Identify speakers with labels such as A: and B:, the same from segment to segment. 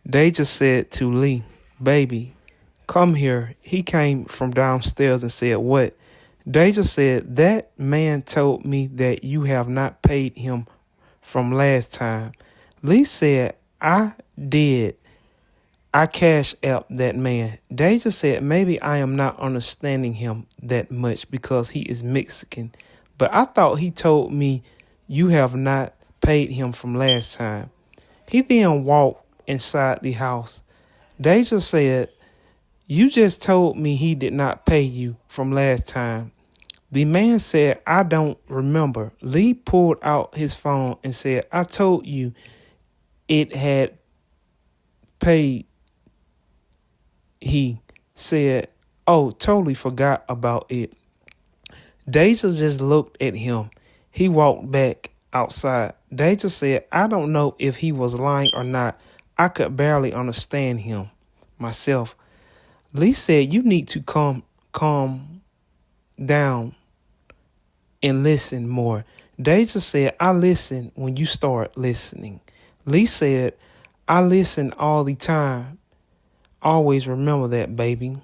A: Deja said to Lee, "Baby, come here." He came from downstairs and said, "What?" Deja said, "That man told me that you have not paid him from last time." Lee said, "I did. I cash out that man." Deja said, "Maybe I am not understanding him that much because he is Mexican. But I thought he told me you have not paid him from last time." He then walked inside the house. Deja said, "You just told me he did not pay you from last time." The man said, "I don't remember." Lee pulled out his phone and said, "I told you it had paid." He said, "Oh, totally forgot about it." Deja just looked at him. He walked back outside. Deja said, "I don't know if he was lying or not. I could barely understand him myself." Lee said, "You need to calm down and listen more." Deja said, "I listen when you start listening." Lee said, "I listen all the time. Always remember that, baby."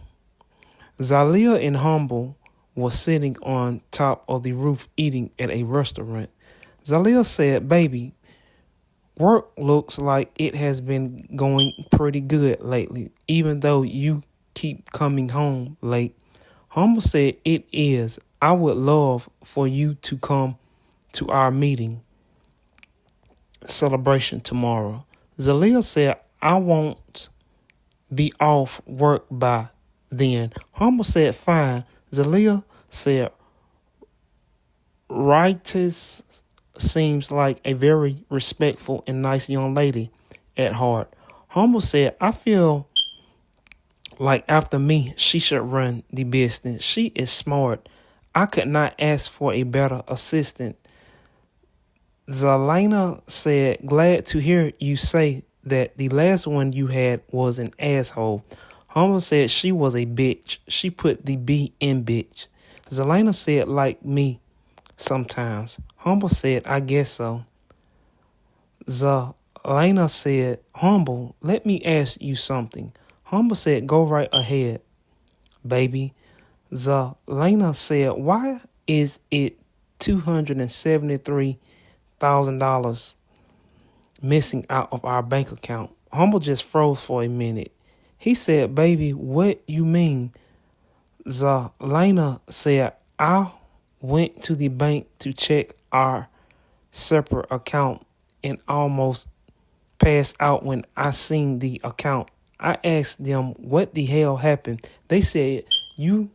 A: Zalia and Humble was sitting on top of the roof eating at a restaurant. Zalia said, "Baby, work looks like it has been going pretty good lately, even though you keep coming home late." Humble said, "It is. I would love for you to come to our meeting celebration tomorrow." Zalia said, "I won't be off work by then." Humble said, "Fine." Zalia said, "Rightus seems like a very respectful and nice young lady at heart." Humble said, "I feel like after me, she should run the business. She is smart. I could not ask for a better assistant." Zelena said, "Glad to hear you say that the last one you had was an asshole." Humble said, "She was a bitch." She put the B in bitch. Zelena said, "Like me sometimes." Humble said, "I guess so." Zelena said, "Humble, let me ask you something." Humble said, "Go right ahead, baby." Zelena said, "Why is it $273,000 missing out of our bank account?" Humble just froze for a minute. He said, "Baby, what you mean?" Zelena said, "I went to the bank to check our separate account and almost passed out when I seen the account. I asked them what the hell happened. They said you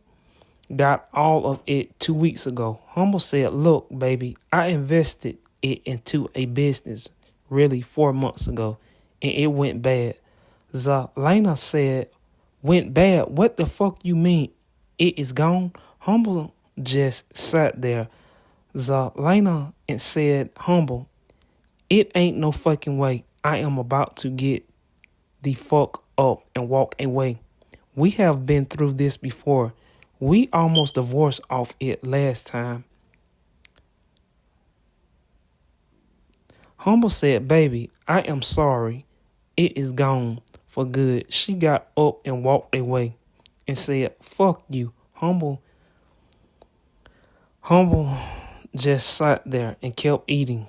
A: got all of it 2 weeks ago." Humble said, "Look, baby, I invested it into a business really 4 months ago and it went bad." Zelena said, "Went bad? What the fuck you mean? It is gone?" Humble just sat there. Zelena and said, "Humble, it ain't no fucking way I am about to get the fuck up and walk away. We have been through this before. We almost divorced off it last time." Humble said, "Baby, I am sorry. It is gone for good." She got up and walked away and said, "Fuck you." Humble just sat there and kept eating.